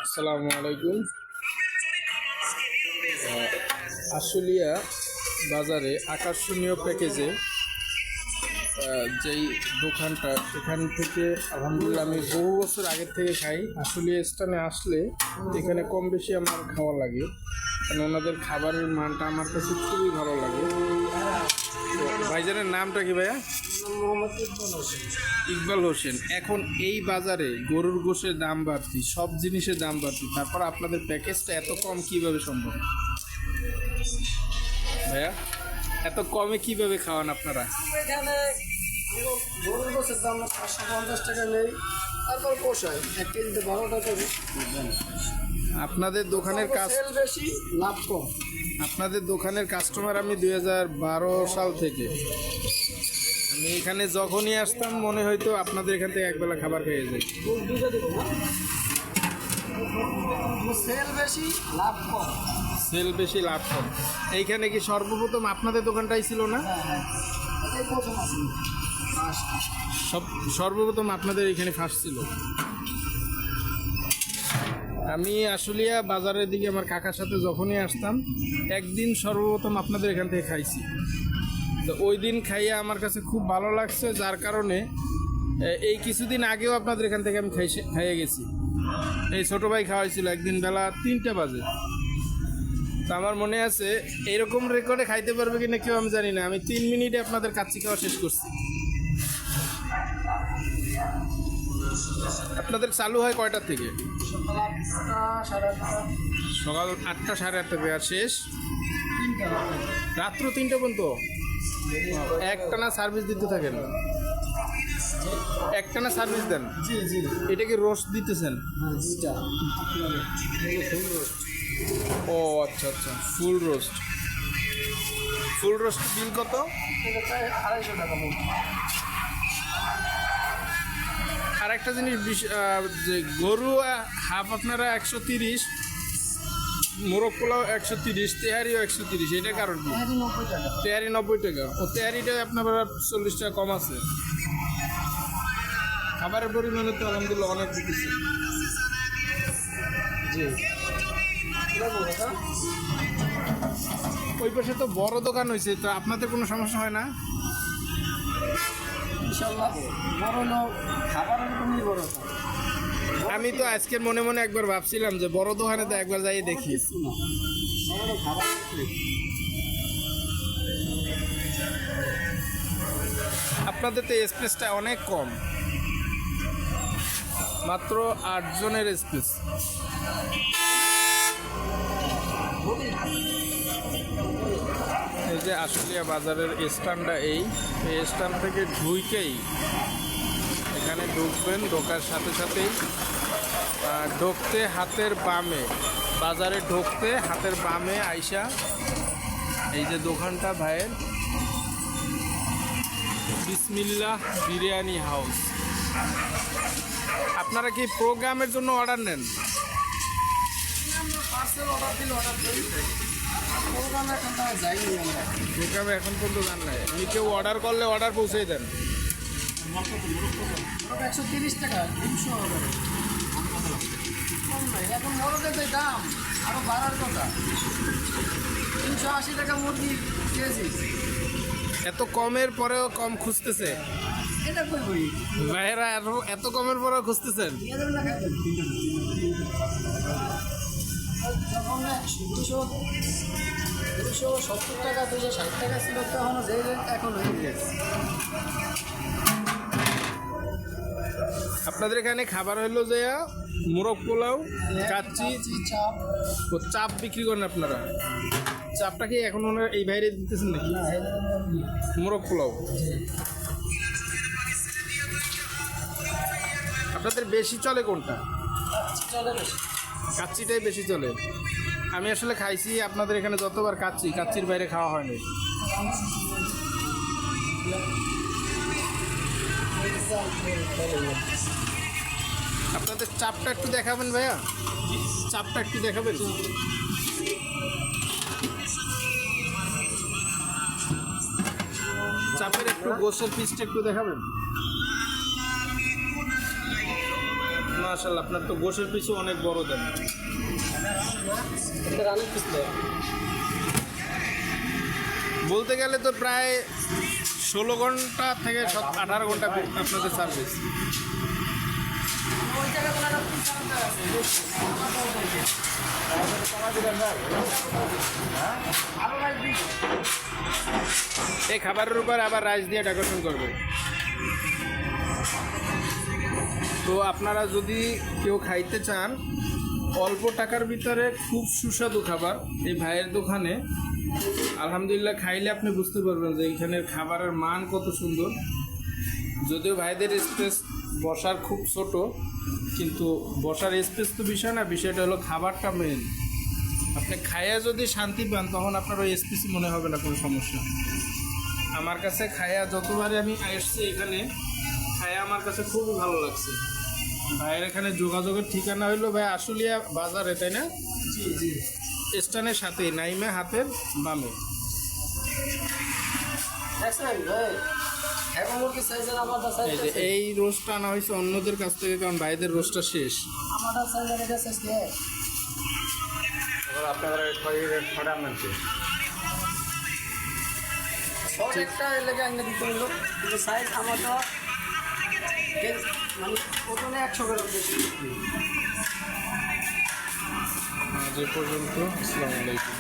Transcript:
আসসালামু আলাইকুম। আশুলিয়া বাজারে আকর্ষণীয় প্যাকেজে যেই দোকানটা, এখান থেকে আলহামদুলিল্লাহ আমি বহু বছর আগের থেকে খাই। আশুলিয়া স্থানে আসলে এখানে কম বেশি আমার খাওয়া লাগে, কারণ ওনাদের খাবারের মানটা আমার কাছে খুবই ভালো লাগে। তো ভাইজানের নামটা কি ভাইয়া? ইকবাল হোসেন। এখন এই বাজারে গরুর গোশের দাম বাড়তি, সব জিনিসের দাম বাড়তি, তারপর আপনাদের প্যাকেজটা এত কম কিভাবে সম্ভব ভাইয়া? এত কমে কিভাবে খাওয়ান আপনারা? এখানে গরুর গোছের দাম 550 টাকা নেই, তারপর পোষায় 1 কেজিতে 12 টাকা করে। আপনাদের দোকানের কাজ সেল বেশি, লাভ কম। আপনাদের দোকানের কাস্টমার আমি 2012 সাল থেকে। আমি এখানে যখনই আসতাম মনে হয়তো আপনাদের এখান থেকে একবেলা খাবার খেয়ে যাই। সেল বেশি, লাভ কম। সেল বেশি, লাভ কম। এইখানে কি সর্বপ্রথম আপনাদের দোকানটাই ছিল না? এটাই প্রথম আছে। সর্বপ্রথম আপনাদের এখানে ফার্স্ট ছিল। আমি আশুলিয়া বাজারের দিকে আমার কাকার সাথে যখনই আসতাম, একদিন সর্বপ্রথম আপনাদের এখান থেকে খাইছি। তো ওই দিন খাইয়ে আমার কাছে খুব ভালো লাগছে, যার কারণে এই কিছুদিন আগেও আপনাদের এখান থেকে আমি খাইয়ে গেছি। এই ছোটো ভাই খাওয়াইছিল একদিন বেলা 3টা বাজে। তো আমার মনে আছে এরকম রেকর্ডে খাইতে পারবে কিনা কেউ আমি জানি না, আমি 3 মিনিটে আপনাদের কাচ্চি খাওয়া শেষ করছি। আপনাদের চালু হয় কয়টার থেকে? সকাল 8টা, 8:30 থেকে, আর শেষ রাত্র 3টা পর্যন্ত। একটানা সার্ভিস দিতে থাকেন? একটানা সার্ভিস দেন? জি জি। এটা কি রোস্ট দিতেছেন? ও আচ্ছা আচ্ছা, ফুল রোস্ট। ফুল রোস্ট বিল কত? 250 টাকা মূল। আর একটা জিনিস, যে গরু হাফ আপনারা 130, মোরগ পোলাও 130, তেহারিও 130, এটা কারণ কি? 90 টাকা। তেহারি 90 টাকা। ও তেহারিটা আপনার 40 টাকা কম আছে। খাবারের পরিমাণে তো আলহামদুলিল্লাহ অনেক দিতেছে। জি। ওই পাশে তো বড় দোকান হয়েছে, তো আপনাদের কোনো সমস্যা হয় না? ইনশাআল্লাহ বড় লোক খাবারের উপর নির্ভরতা। আমি তো আজকের মনে মনে একবার ভাবছিলাম যে বড় দোকানে তো একবার যাই দেখি। খাবার আপনাদের তো স্পেসটা অনেক কম, মাত্র 8 জনের স্পেস। এই যে আশুলিয়া বাজারের স্ট্যান্ডটা, এই স্ট্যান্ড থেকে ঢুকেই এখানে ঢুকবেন, ঢোকার সাথে সাথেই ঢুকতে হাতের বামে, বাজারে ঢুকতে হাতের বামে আইসা এই যে দোকানটা ভাইয়ের, বিসমিল্লাহ বিরিয়ানি হাউস। আপনারা কি প্রোগ্রামের জন্য অর্ডার নেন? পার্সেল অর্ডার দিলে অর্ডার করি। প্রোগ্রামে এখন তারা যাইনি আমরা। প্রোগ্রামে এখন পর্যন্ত জান নাই। আমি কেউ অর্ডার করলে অর্ডার পৌঁছে দেন? 130 টাকা 300 অর্ডারে কম নাই। এখন মোরগের যে দাম আরও বাড়ার কথা। 380 টাকা মুরগি কেজি। এত কমের পরেও কম খুঁজতেছে এটা করবি ভাইয়েরা, এত কমের পরেও খুঁজতেছেন? যখন 270 টাকা 260 টাকা ছিল, তখন যে রেট এখন হয়ে গেছে। আপনাদের এখানে খাবার হইলো যে মোরগ পোলাও, কাচ্চি, চাপ। ও চাপ বিক্রি করেন আপনারা? চাপটা কি এখন ওনারা এই বাইরে দিতেছেন নাকি? মোরগ পোলাও আপনাদের বেশি চলে কোনটা? চলে বেশি। কাচ্চিটাই বেশি চলে। আমি আসলে খাইছি আপনাদের এখানে যতবার কাচ্চির বাইরে খাওয়া হয়নি। আপনাদের চাপটা একটু দেখাবেন ভাইয়া? চাপটা একটু দেখাবেন? চাপের একটু গোসের পিসটা একটু দেখাবেন? মাশাআল্লাহ, আপনার তো গোশের পিছু অনেক বড় দেন। এটা রানের পিছনে বলতে গেলে তো প্রায় 16 ঘন্টা থেকে 18 ঘন্টা আপনাদের সার্ভিস। ওই জায়গায় কোনো একটা পিস আনতে আছে আরো রাইস দিই এই খাবারের উপর আবার রাইস দিয়ে ডেকোরেশন করবে। তো আপনারা যদি কেউ খাইতে চান অল্প টাকার ভিতরে খুব সুস্বাদু খাবার এই ভাইয়ের দোকানে, আলহামদুলিল্লাহ খাইলে আপনি বুঝতে পারবেন যে এইখানের খাবারের মান কত সুন্দর। যদিও ভাইদের স্পেস বসার খুব ছোট, কিন্তু বসার স্পেস তো বিষয় না, বিষয়টা হলো খাবারটা মেন। আপনি খাইয়া যদি শান্তি পান তখন আপনার ওই স্পেস মনে হবে না কোনো সমস্যা। আমার কাছে খাইয়া যতবারই আমি এসছি এখানে খাইয়া আমার কাছে খুবই ভালো লাগছে। ভাইয়ের এখানে যোগাযোগের ঠিকানা হইলো ভাই আশুলিয়া বাজারে, তাই না? জি জি স্ট্যান্ডের সাথেই, নাইমে হাতের বামে। দেখছেন ভাই এখন মুরগি সাইজের আমাদের এই যে সাইজ এই রোস্টটা আনা হয়েছে অন্যদের কাছ থেকে, কারণ ভাইদের রোস্টটা শেষ। আমাদের সাইজের এটা সাইজ কে শর্ট একটা লেগে আইনা দিতে হলো, কিন্তু সাইজ আমাদের মানে ওজনে 100 গ্রাম বেশি। আজ এ পর্যন্ত। আসসালামু আলাইকুম।